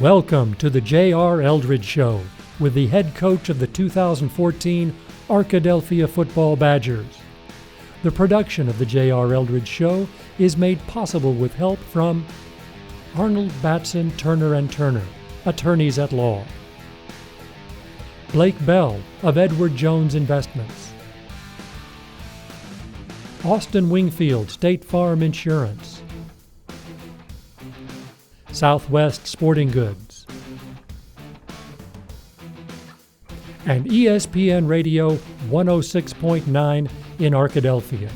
Welcome to the J.R. Eldridge Show with the head coach of the 2014 Arkadelphia Football Badgers. The production of the J.R. Eldridge Show is made possible with help from Arnold Batson Turner & Turner, attorneys at law; Blake Bell of Edward Jones Investments; Austin Wingfield State Farm Insurance; Southwest Sporting Goods; and ESPN Radio 106.9 in Arkadelphia.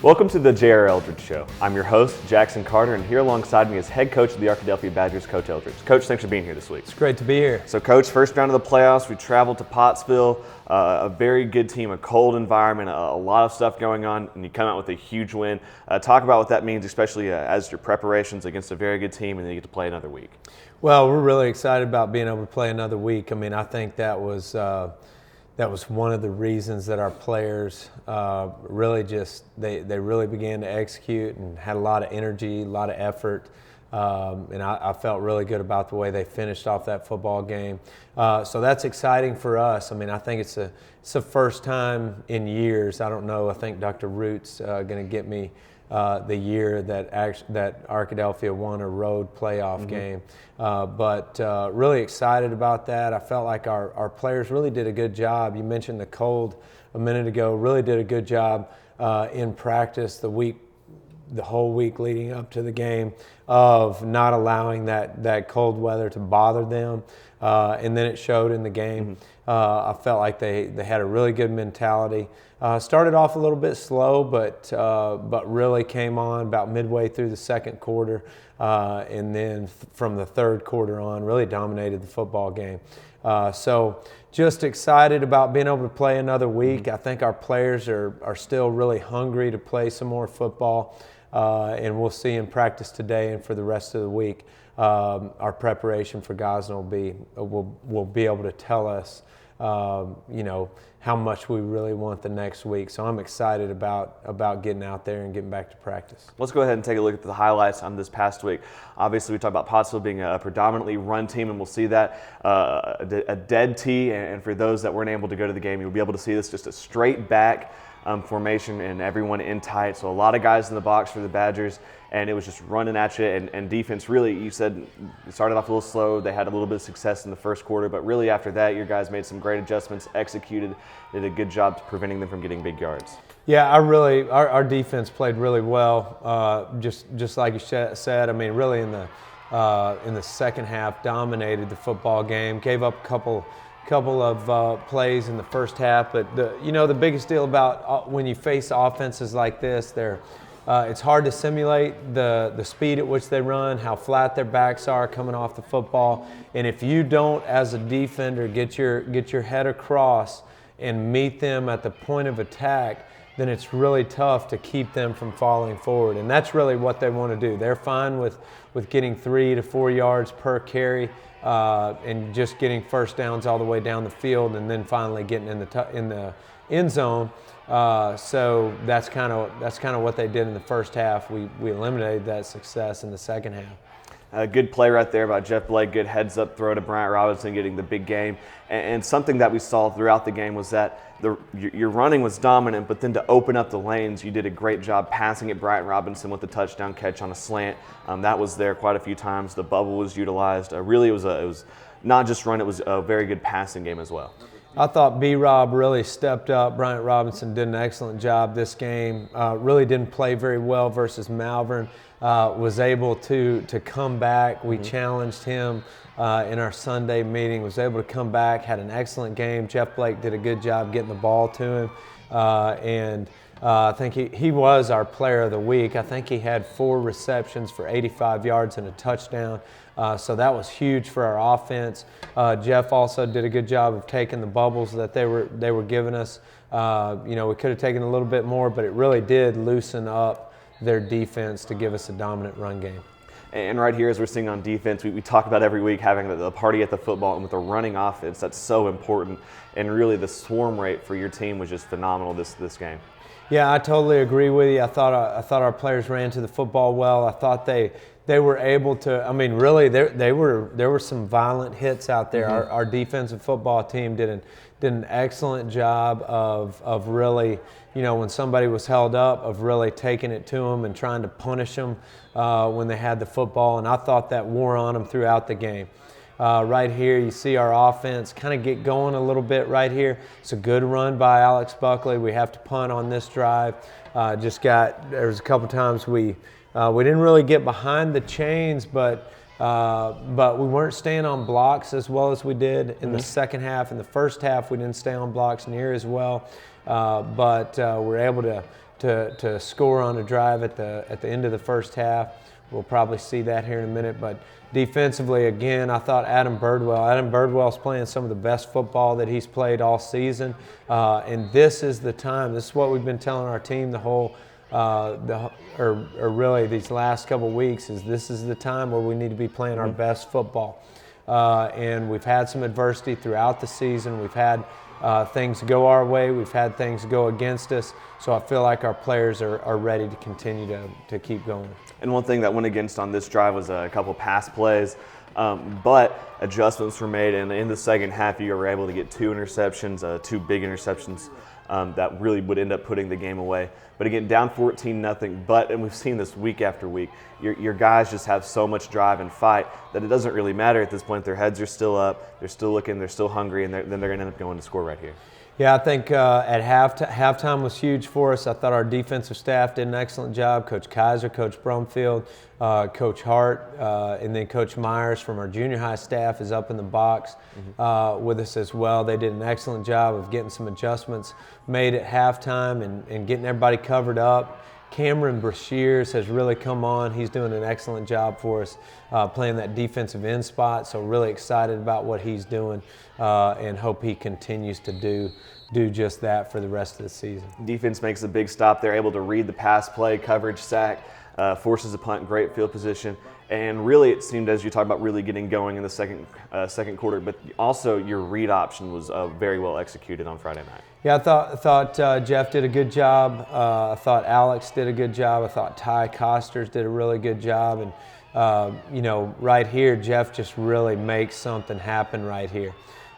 Welcome to the J.R. Eldridge Show. I'm your host, Jackson Carter, and here alongside me is head coach of the Arkadelphia Badgers, Coach Eldridge. Coach, thanks for being here this week. It's great to be here. So, Coach, first round of the playoffs, we traveled to Pottsville, a very good team, a cold environment, a lot of stuff going on, and you come out with a huge win. Talk about what that means, especially as your preparations against a very good team, and then you get to play another week. Well, we're really excited about being able to play another week. I mean, I think that was one of the reasons that our players really they really began to execute and had a lot of energy, a lot of effort. And I felt really good about the way they finished off that football game. So that's exciting for us. I mean, I think it's the first time in years. I don't know. I think Dr. Root's going to get me the year that Arkadelphia won a road playoff game. But really excited about that. I felt like our players really did a good job. You mentioned the cold a minute ago. Really did a good job in practice the whole week leading up to the game of not allowing that cold weather to bother them. And then it showed in the game. I felt like they had a really good mentality. Started off a little bit slow, but really came on about midway through the second quarter. And then from the third quarter on, really dominated the football game. So just excited about being able to play another week. I think our players are still really hungry to play some more football. And we'll see in practice today and for the rest of the week. Our preparation for Gosnell will be able to tell us, how much we really want the next week. So I'm excited about getting out there and getting back to practice. Let's go ahead and take a look at the highlights on this past week. Obviously, we talked about Pottsville being a predominantly run team, and we'll see that a dead tee. And for those that weren't able to go to the game, you'll be able to see this just a straight back formation and everyone in tight. So a lot of guys in the box for the Badgers, and it was just running at you. And defense, really, you said it started off a little slow. They had a little bit of success in the first quarter, but really after that, your guys made some great adjustments, executed, did a good job preventing them from getting big yards. Yeah, our defense played really well. Just like you said, I mean, really in the second half, dominated the football game. Gave up a couple of plays in the first half, but the biggest deal about when you face offenses like this, it's hard to simulate the speed at which they run, how flat their backs are coming off the football, and if you don't, as a defender, get your head across and meet them at the point of attack, then it's really tough to keep them from falling forward, and that's really what they want to do. They're fine with getting 3 to 4 yards per carry. And just getting first downs all the way down the field, and then finally getting in the end zone. So that's kind of what they did in the first half. We eliminated that success in the second half. A good play right there by Jeff Blake. Good heads up throw to Bryant Robinson, getting the big game. And something that we saw throughout the game was that your running was dominant, but then to open up the lanes, you did a great job passing it. Bryant Robinson with the touchdown catch on a slant. That was there quite a few times. The bubble was utilized. Really, it was not just run, it was a very good passing game as well. I thought B-Rob really stepped up. Bryant Robinson did an excellent job this game. Really didn't play very well versus Malvern. Was able to come back. We challenged him in our Sunday meeting. Was able to come back. Had an excellent game. Jeff Blake did a good job getting the ball to him. And I think he was our player of the week. I think he had 4 receptions for 85 yards and a touchdown. So that was huge for our offense. Jeff also did a good job of taking the bubbles that they were giving us. We could have taken a little bit more, but it really did loosen up their defense to give us a dominant run game. And right here, as we're seeing on defense, we talk about every week having the party at the football, and with a running offense, that's so important. And really, the swarm rate for your team was just phenomenal this game. Yeah, I totally agree with you. I thought our players ran to the football well. I thought they they were able to. I mean, really, there were some violent hits out there. Our defensive football team did an excellent job of really, when somebody was held up, of really taking it to them and trying to punish them when they had the football. And I thought that wore on them throughout the game. Right here, you see our offense kind of get going a little bit right here. It's a good run by Alex Buckley. We have to punt on this drive. There was a couple times we didn't really get behind the chains, but we weren't staying on blocks as well as we did in the second half. In the first half, we didn't stay on blocks near as well, but we're able to score on a drive at the end of the first half. We'll probably see that here in a minute, but defensively, again, I thought Adam Birdwell's playing some of the best football that he's played all season, and this is the time. This is what we've been telling our team really these last couple of weeks, is this is the time where we need to be playing our best football. And we've had some adversity throughout the season. We've had things go our way. We've had things go against us. So I feel like our players are ready to continue to keep going. And one thing that went against on this drive was a couple pass plays, but adjustments were made. And in the second half, you were able to get two big interceptions that really would end up putting the game away. But again, down 14-0. And we've seen this week after week. Your guys just have so much drive and fight that it doesn't really matter at this point. Their heads are still up. They're still looking. They're still hungry, and then they're going to end up going to score right here. Yeah, I think at halftime was huge for us. I thought our defensive staff did an excellent job. Coach Kaiser, Coach Brumfield, Coach Hart, and then Coach Myers from our junior high staff is up in the box with us as well. They did an excellent job of getting some adjustments made at halftime and getting everybody covered up. Cameron Brashears has really come on. He's doing an excellent job for us playing that defensive end spot, so really excited about what he's doing and hope he continues to do just that for the rest of the season. Defense makes a big stop. They're able to read the pass play, coverage, sack, forces a punt, great field position. And really, it seemed, as you talked about, really getting going in the second quarter, but also your read option was very well executed on Friday night. Yeah, I thought Jeff did a good job. I thought Alex did a good job. I thought Ty Costers did a really good job. And, right here, Jeff just really makes something happen right here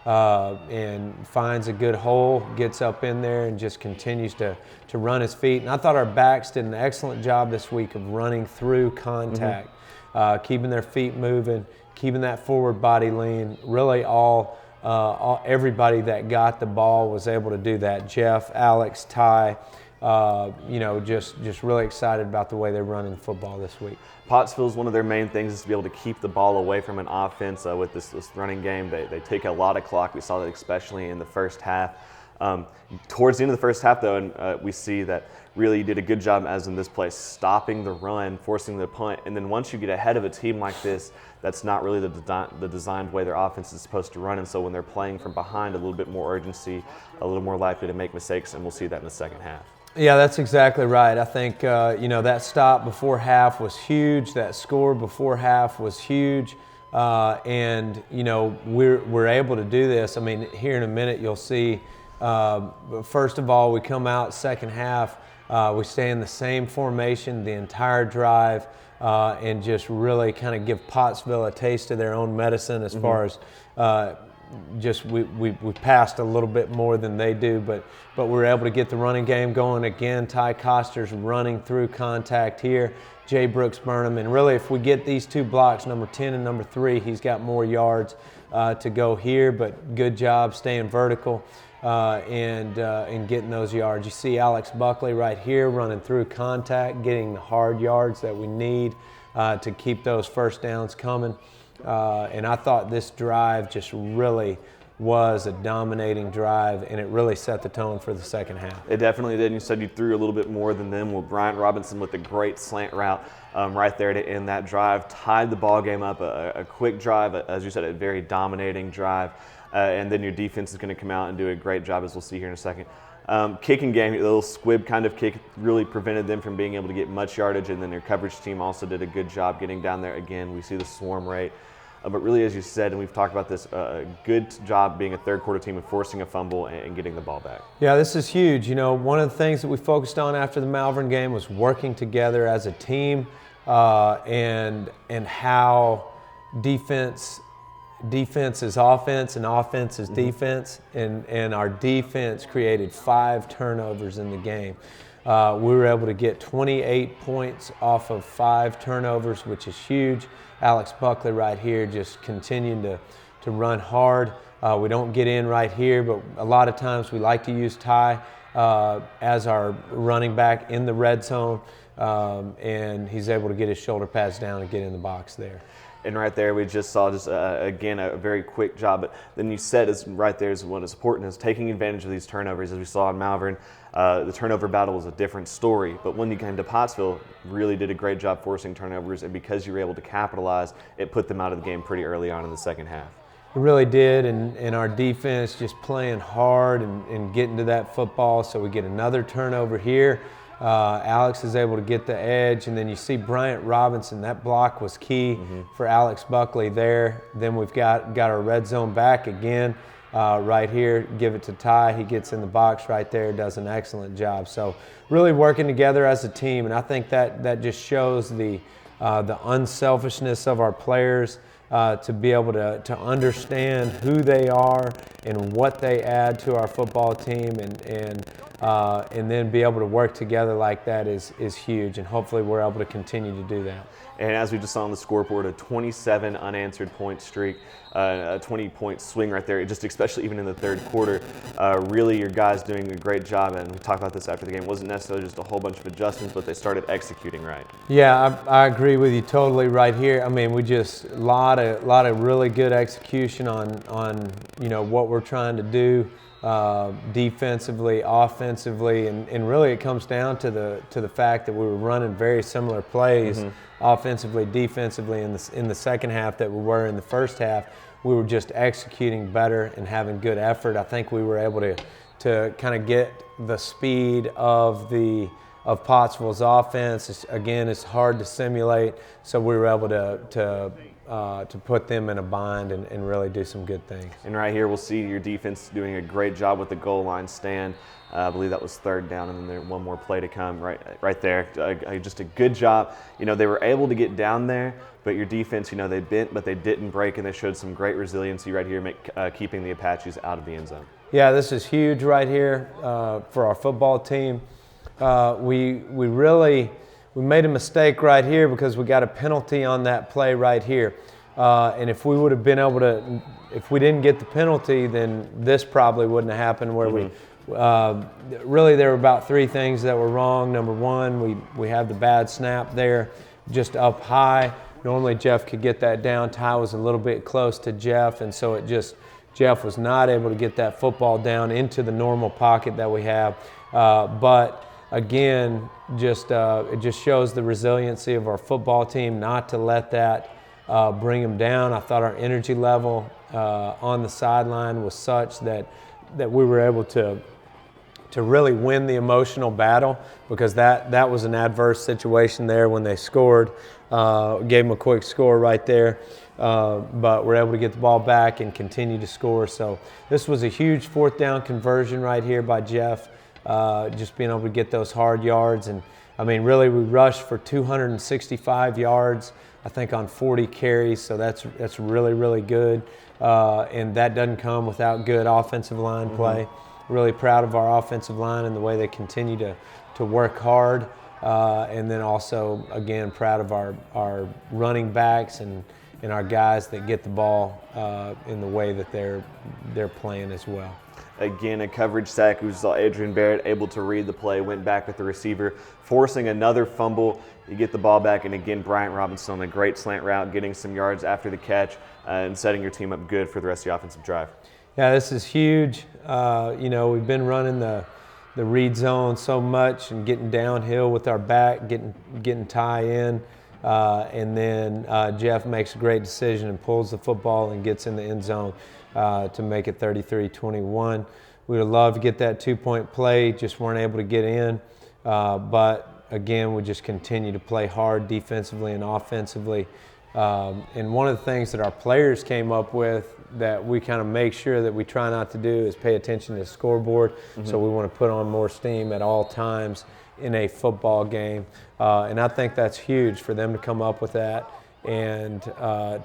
and finds a good hole, gets up in there, and just continues to run his feet. And I thought our backs did an excellent job this week of running through contact, keeping their feet moving, keeping that forward body lean. Really everybody that got the ball was able to do that. Jeff, Alex, Ty, just really excited about the way they're running the football this week. Pottsville is one of their main things is to be able to keep the ball away from an offense with this running game. They take a lot of clock. We saw that especially in the first half. Towards the end of the first half, though, and we see that really you did a good job, as in this play, stopping the run, forcing the punt. And then once you get ahead of a team like this, that's not really the designed way their offense is supposed to run. And so when they're playing from behind, a little bit more urgency, a little more likely to make mistakes, and we'll see that in the second half. Yeah, that's exactly right. I think, that stop before half was huge. That score before half was huge. And we're able to do this. I mean, here in a minute you'll see, first of all, we come out second half, we stay in the same formation the entire drive and just really kind of give Pottsville a taste of their own medicine as far as we passed a little bit more than they do, but we're able to get the running game going again. Ty Costers running through contact here, Jay Brooks Burnham, and really if we get these two blocks, number 10 and number 3, he's got more yards to go here, but good job staying vertical and getting those yards. You see Alex Buckley right here running through contact, getting the hard yards that we need to keep those first downs coming. And I thought this drive just really was a dominating drive, and it really set the tone for the second half. It definitely did. You said you threw a little bit more than them. Well, Bryant Robinson with a great slant route right there to end that drive, tied the ball game up, a quick drive, as you said, a very dominating drive. And then your defense is going to come out and do a great job, as we'll see here in a second. Kicking game, a little squib kind of kick really prevented them from being able to get much yardage, and then their coverage team also did a good job getting down there. Again, we see the swarm rate. But really, as you said, and we've talked about this, a good job being a third quarter team and forcing a fumble and getting the ball back. Yeah, this is huge. One of the things that we focused on after the Malvern game was working together as a team. and how defense is offense and offense is defense, and our defense created 5 turnovers in the game. We were able to get 28 points off of 5 turnovers, which is huge. Alex Buckley right here just continuing to run hard. We don't get in right here, but a lot of times we like to use Ty as our running back in the red zone, and he's able to get his shoulder pads down and get in the box there. And right there, we just saw again, a very quick job. But then you said right there is what is important is taking advantage of these turnovers. As we saw in Malvern, the turnover battle was a different story. But when you came to Pottsville, really did a great job forcing turnovers. And because you were able to capitalize, it put them out of the game pretty early on in the second half. It really did, and our defense just playing hard and getting to that football. So we get another turnover here. Alex is able to get the edge, and then you see Bryant Robinson. That block was key for Alex Buckley there. Then we've got our red zone back again right here. Give it to Ty. He gets in the box right there, does an excellent job. So really working together as a team, and I think that just shows the unselfishness of our players. To be able to understand who they are and what they add to our football team, and then be able to work together like that is huge, and hopefully we're able to continue to do that. And as we just saw on the scoreboard, a 27 unanswered point streak, a 20-point swing right there, just especially even in the third quarter. Really, your guys doing a great job, and we talked about this after the game. It wasn't necessarily just a whole bunch of adjustments, but they started executing right. Yeah, I agree with you totally right here. I mean, we just a lot of really good execution on what we're trying to do. Defensively, offensively, and really it comes down to the fact that we were running very similar plays, offensively, defensively in the second half that we were in the first half. We were just executing better and having good effort. I think we were able to kind of get the speed of Pottsville's offense. Again, it's hard to simulate, so we were able to put them in a bind and really do some good things. And right here, we'll see your defense doing a great job with the goal line stand. I believe that was third down, and then there's one more play to come right there. Just a good job. They were able to get down there, but your defense, they bent, but they didn't break, and they showed some great resiliency right here, keeping the Apaches out of the end zone. Yeah, this is huge right here for our football team. We made a mistake right here because we got a penalty on that play right here. And if we would have been able to, if we didn't get the penalty, then this probably wouldn't have happened where really there were about 3 things that were wrong. Number one, we had the bad snap there, just up high. Normally Jeff could get that down. Ty was a little bit close to Jeff, and so Jeff was not able to get that football down into the normal pocket that we have. But again, it just shows the resiliency of our football team not to let that bring them down. I thought our energy level on the sideline was such that we were able to really win the emotional battle, because that was an adverse situation there when they scored. Gave them a quick score right there, but we're able to get the ball back and continue to score. So this was a huge 4th down conversion right here by Jeff. Just being able to get those hard yards. And I mean, really, we rushed for 265 yards, I think, on 40 carries. So that's really, really good. And that doesn't come without good offensive line play. Really proud of our offensive line and the way they continue to work hard. And then also, again, proud of our running backs and our guys that get the ball in the way that they're playing as well. Again, a coverage sack. We saw Adrian Barrett able to read the play, went back with the receiver, forcing another fumble. You get the ball back, and again, Bryant Robinson on a great slant route, getting some yards after the catch and setting your team up good for the rest of the offensive drive. Yeah, this is huge. We've been running the read zone so much and getting downhill with our back, getting Ty in. And then Jeff makes a great decision and pulls the football and gets in the end zone to make it 33-21. We would have loved to get that 2-point play, just weren't able to get in. But again, we just continue to play hard defensively and offensively And one of the things that our players came up with that we kind of make sure that we try not to do is pay attention to the scoreboard. So we want to put on more steam at all times in a football game. And I think that's huge for them to come up with that and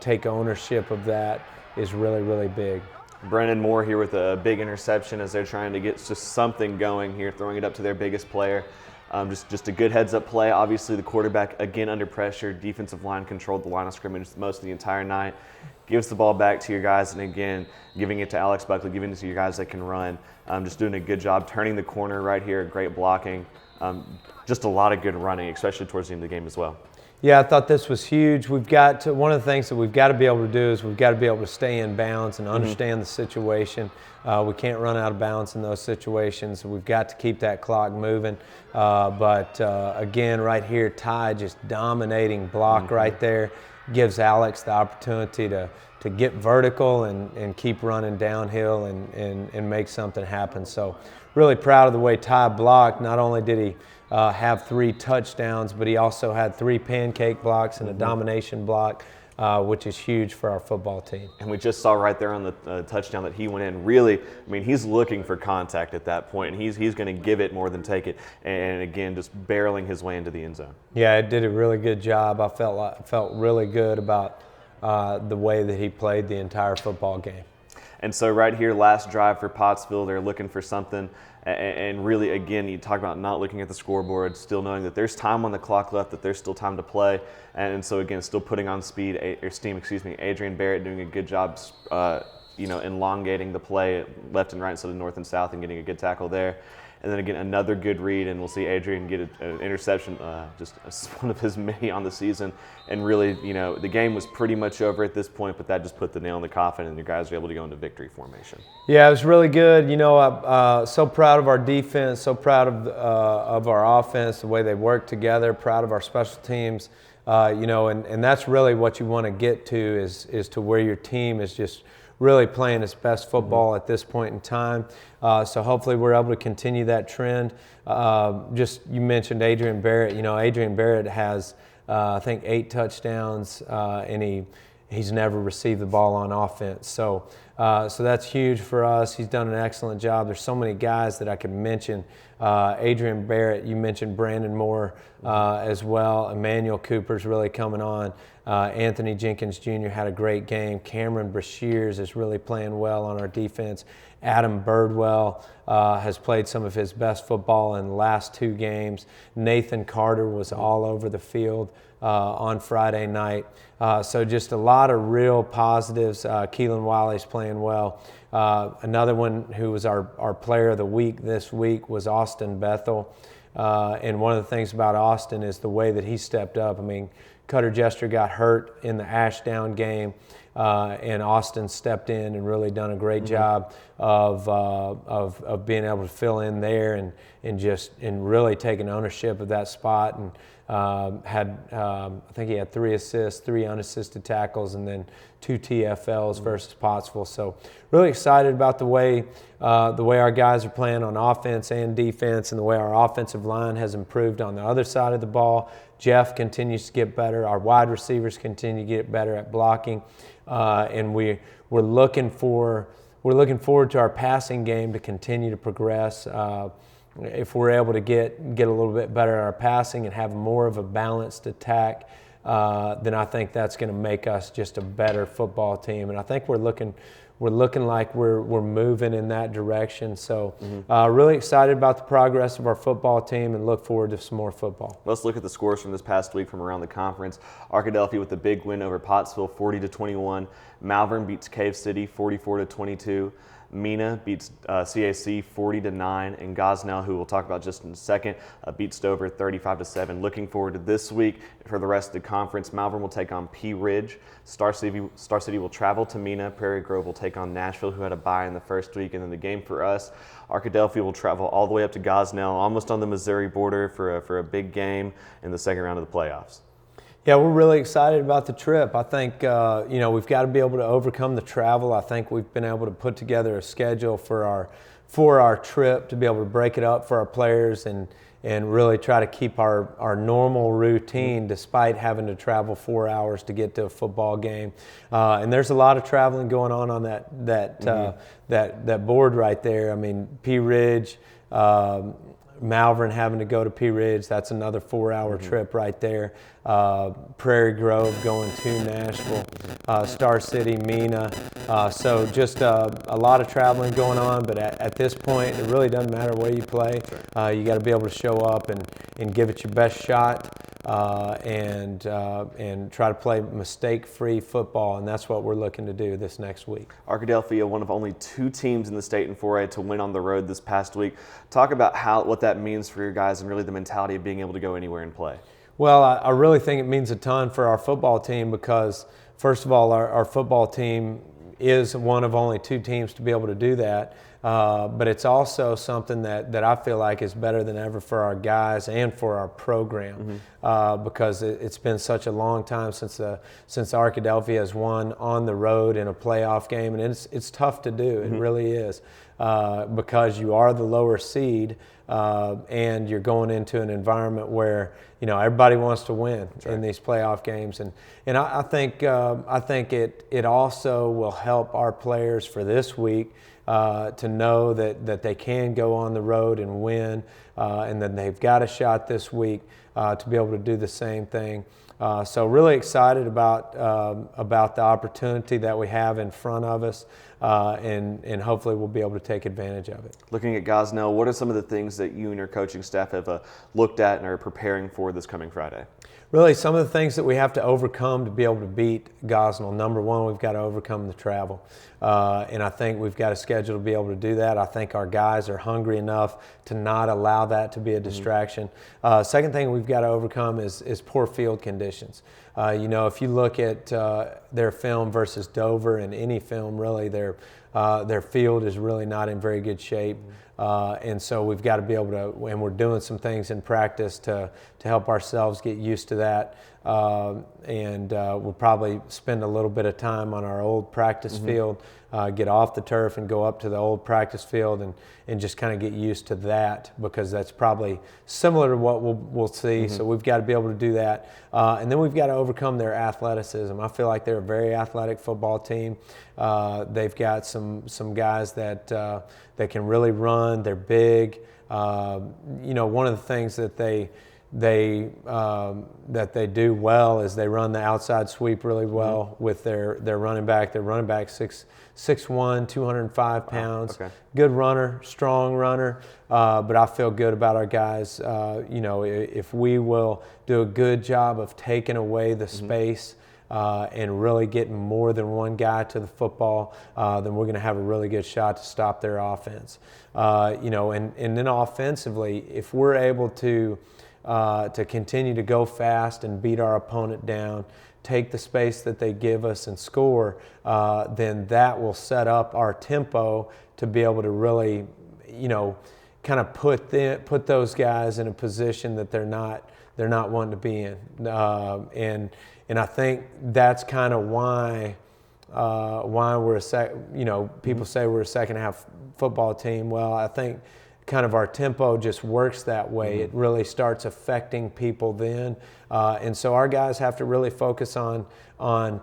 take ownership of that is really, really big. Brennan Moore here with a big interception as they're trying to get just something going here, throwing it up to their biggest player. Just a good heads-up play. Obviously, the quarterback, again, under pressure. Defensive line controlled the line of scrimmage most of the entire night. Gives the ball back to your guys, and again, giving it to Alex Buckley, giving it to your guys that can run. Just doing a good job turning the corner right here, great blocking. Just a lot of good running, especially towards the end of the game as well. Yeah, I thought this was huge. We've got to, one of the things that we've got to be able to do is we've got to be able to stay in bounds and understand the situation. We can't run out of bounds in those situations. We've got to keep that clock moving. But again, right here, Ty just dominating block right there. Gives Alex the opportunity to get vertical and keep running downhill and make something happen. So really proud of the way Ty blocked. Not only did he have 3 touchdowns, but he also had 3 pancake blocks and a domination block, which is huge for our football team. And we just saw right there on the touchdown that he went in. Really, I mean, he's looking for contact at that point, and he's going to give it more than take it. And again, just barreling his way into the end zone. Yeah, it did a really good job. I felt really good about the way that he played the entire football game. And so right here, last drive for Pottsville, they're looking for something. And really, again, you talk about not looking at the scoreboard, still knowing that there's time on the clock left, that there's still time to play. And so, again, still putting on steam, Adrian Barrett doing a good job, elongating the play left and right instead of north and south and getting a good tackle there. And then, again, another good read, and we'll see Adrian get an interception, just one of his many on the season. And really, the game was pretty much over at this point, but that just put the nail in the coffin, and your guys were able to go into victory formation. Yeah, it was really good. So proud of our defense, so proud of our offense, the way they worked together, proud of our special teams. And that's really what you want to get to is to where your team is just really playing its best football at this point in time. So hopefully we're able to continue that trend. You mentioned Adrian Barrett. Adrian Barrett has, I think, 8 touchdowns, and he's never received the ball on offense. So that's huge for us. He's done an excellent job. There's so many guys that I could mention. Adrian Barrett, you mentioned Brandon Moore as well. Emmanuel Cooper's really coming on. Anthony Jenkins Jr. had a great game. Cameron Brashears is really playing well on our defense. Adam Birdwell has played some of his best football in the last 2 games. Nathan Carter was all over the field on Friday night. So just a lot of real positives. Keelan Wiley's playing well. Another one who was our player of the week this week was Austin Bethel. And one of the things about Austin is the way that he stepped up. I mean, Cutter Jester got hurt in the Ashdown game, and Austin stepped in and really done a great job of being able to fill in there and really taking ownership of that spot. And I think he had 3 assists, 3 unassisted tackles, and then 2 TFLs versus Pottsville. So really excited about the way our guys are playing on offense and defense, and the way our offensive line has improved on the other side of the ball. Jeff continues to get better. Our wide receivers continue to get better at blocking, and we're looking forward to our passing game to continue to progress. If we're able to get a little bit better at our passing and have more of a balanced attack, then I think that's going to make us just a better football team. And I think we're looking like we're moving in that direction. So really excited about the progress of our football team and look forward to some more football. Let's look at the scores from this past week from around the conference. Arkadelphia with a big win over Pottsville, 40-21. Malvern beats Cave City, 44-22. Mena beats CAC 40-9, and Gosnell, who we'll talk about just in a second, beats Dover 35-7. Looking forward to this week for the rest of the conference. Malvern will take on Pea Ridge. Star City will travel to Mena. Prairie Grove will take on Nashville, who had a bye in the first week. And then the game for us, Arkadelphia will travel all the way up to Gosnell, almost on the Missouri border for a big game in the second round of the playoffs. Yeah, we're really excited about the trip. I think, we've got to be able to overcome the travel. I think we've been able to put together a schedule for for our trip, to be able to break it up for our players and really try to keep our normal routine despite having to travel 4 hours to get to a football game. And there's a lot of traveling going on that board right there. I mean, Pea Ridge, Malvern having to go to Pea Ridge, that's another 4-hour trip right there. Prairie Grove going to Nashville, Star City, Mena. So just a lot of traveling going on, but at this point, it really doesn't matter where you play. You got to be able to show up and give it your best shot. And try to play mistake-free football, and that's what we're looking to do this next week. Arkadelphia, one of only 2 teams in the state in 4A to win on the road this past week. Talk about what that means for your guys and really the mentality of being able to go anywhere and play. Well, I really think it means a ton for our football team because, first of all, our football team is one of only 2 teams to be able to do that. But it's also something that I feel like is better than ever for our guys and for our program because it's been such a long time since Arkadelphia has won on the road in a playoff game, and it's tough to do. It really is because you are the lower seed and you're going into an environment where everybody wants to win in these playoff games, and I think it also will help our players for this week. To know that they can go on the road and win, and then they've got a shot this week to be able to do the same thing. So really excited about the opportunity that we have in front of us, and hopefully we'll be able to take advantage of it. Looking at Gosnell, what are some of the things that you and your coaching staff have looked at and are preparing for this coming Friday? Really, some of the things that we have to overcome to be able to beat Gosnell. Number one, we've got to overcome the travel. And I think we've got a schedule to be able to do that. I think our guys are hungry enough to not allow that to be a distraction. Second thing we've got to overcome is poor field conditions. If you look at their film versus Dover and any film, really, their field is really not in very good shape. And so we've got to be able to, and we're doing some things in practice to help ourselves get used to that. And we'll probably spend a little bit of time on our old practice field, get off the turf and go up to the old practice field and just kind of get used to that because that's probably similar to what we'll see. So we've got to be able to do that. And then we've got to overcome their athleticism. I feel like they're a very athletic football team. They've got some guys that can really run. They're big. One of the things that they do well is they run the outside sweep really well with their running back. Their running back 6'1", 205 pounds. Wow. Okay. Good runner, strong runner. But I feel good about our guys. If we will do a good job of taking away the space and really getting more than one guy to the football, then we're going to have a really good shot to stop their offense. And then offensively, if we're able to continue to go fast and beat our opponent down, take the space that they give us and score, then that will set up our tempo to be able to really, kind of put those guys in a position that they're not wanting to be in. And I think that's kind of why we're people say we're a second half football team. Well, I think kind of our tempo just works that way. It really starts affecting people then. And so our guys have to really focus on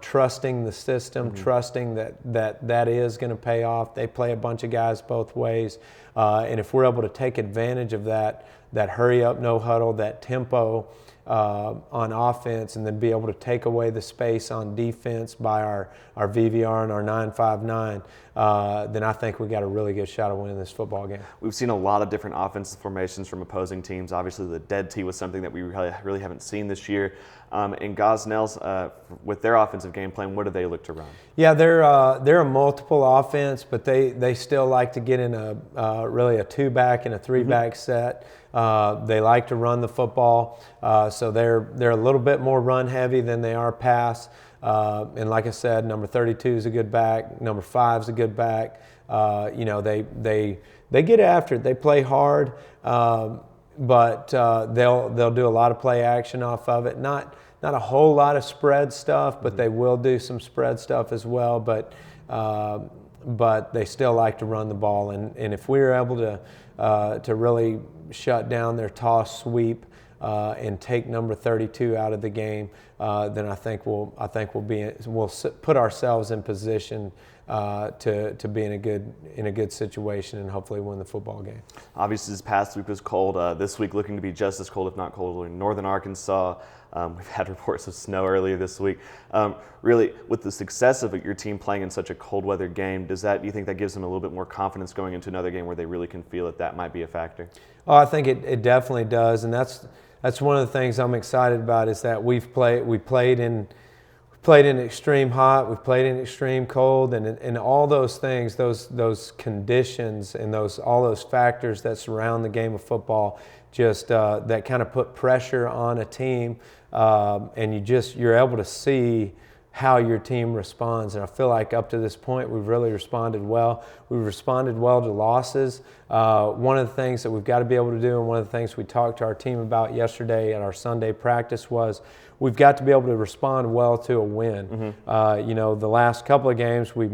trusting the system, trusting that is going to pay off. They play a bunch of guys both ways. And if we're able to take advantage of that hurry up, no huddle, that tempo on offense, and then be able to take away the space on defense by our VVR and our 9-5-9, then I think we got a really good shot of winning this football game. We've seen a lot of different offensive formations from opposing teams. Obviously, the dead tee was something that we really haven't seen this year. In Gosnell's, with their offensive game plan, what do they look to run? Yeah, they're a multiple offense, but they still like to get in really a 2-back and a 3-back set. They like to run the football, so they're a little bit more run heavy than they are pass. And like I said, number 32 is a good back. Number 5 is a good back. They get after it. They play hard, but they'll do a lot of play action off of it. Not a whole lot of spread stuff, but they will do some spread stuff as well. But but they still like to run the ball. And if we're able to really shut down their toss sweep and take number 32 out of the game, then I think we'll put ourselves in position to be in a good situation and hopefully win the football game. Obviously, this past week was cold. This week looking to be just as cold, if not colder, in northern Arkansas. We've had reports of snow earlier this week. Really, with the success of your team playing in such a cold weather game, do you think that gives them a little bit more confidence going into another game where they really can feel that might be a factor? Oh, I think it definitely does, and that's one of the things I'm excited about is that we played in extreme hot, we've played in extreme cold, and all those things, those conditions and all those factors that surround the game of football, just that kind of put pressure on a team, and you're able to see how your team responds. And I feel like up to this point, we've really responded well. We've responded well to losses. One of the things that we've got to be able to do, and one of the things we talked to our team about yesterday at our Sunday practice was we've got to be able to respond well to a win. Mm-hmm. The last couple of games, we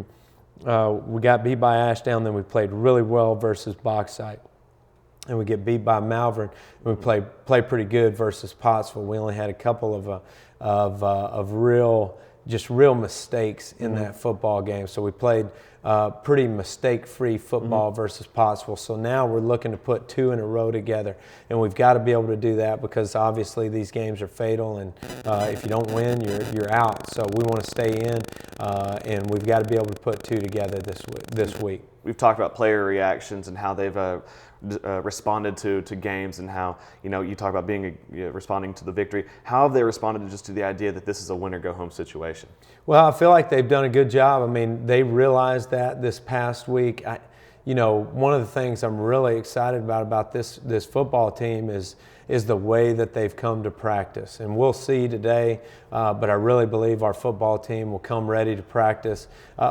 got beat by Ashdown, then we played really well versus Bauxite. And we get beat by Malvern, and we play pretty good versus Pottsville. We only had a couple of real mistakes in that football game. So we played pretty mistake-free football versus Pottsville. So now we're looking to put 2 in a row together, and we've got to be able to do that because obviously these games are fatal, and if you don't win, you're out. So we want to stay in, and we've got to be able to put 2 together this week. We've talked about player reactions and how they've responded to games, and how you talk about responding to the victory. How have they responded just to the idea that this is a win or go home situation? Well, I feel like they've done a good job. I mean, they realized that this past week. One of the things I'm really excited about this football team is the way that they've come to practice. And we'll see today, but I really believe our football team will come ready to practice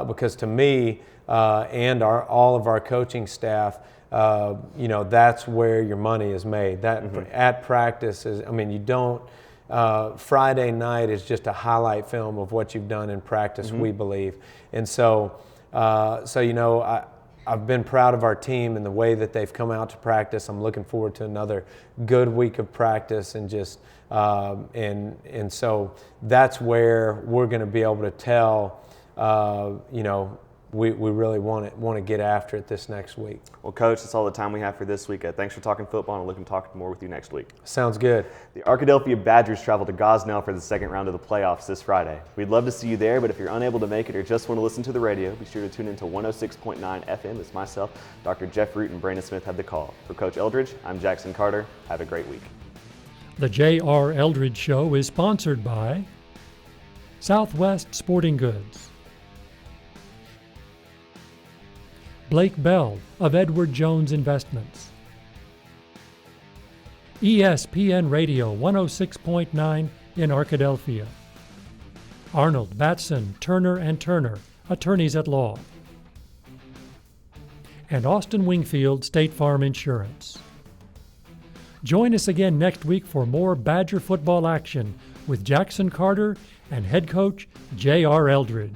because to me and all of our coaching staff, that's where your money is made. At practice you don't. Friday night is just a highlight film of what you've done in practice. We believe, and so I've been proud of our team and the way that they've come out to practice. I'm looking forward to another good week of practice, and just and so that's where we're going to be able to tell. We really want to get after it this next week. Well, Coach, that's all the time we have for this week. Thanks for talking football, and looking to talk more with you next week. Sounds good. The Arkadelphia Badgers travel to Gosnell for the second round of the playoffs this Friday. We'd love to see you there, but if you're unable to make it or just want to listen to the radio, be sure to tune in to 106.9 FM. It's myself, Dr. Jeff Root, and Brandon Smith have the call. For Coach Eldridge, I'm Jackson Carter. Have a great week. The J.R. Eldridge Show is sponsored by Southwest Sporting Goods, Blake Bell of Edward Jones Investments, ESPN Radio 106.9 in Arkadelphia, Arnold, Batson, Turner & Turner, attorneys at law, and Austin Wingfield State Farm Insurance. Join us again next week for more Badger football action with Jackson Carter and head coach J.R. Eldridge.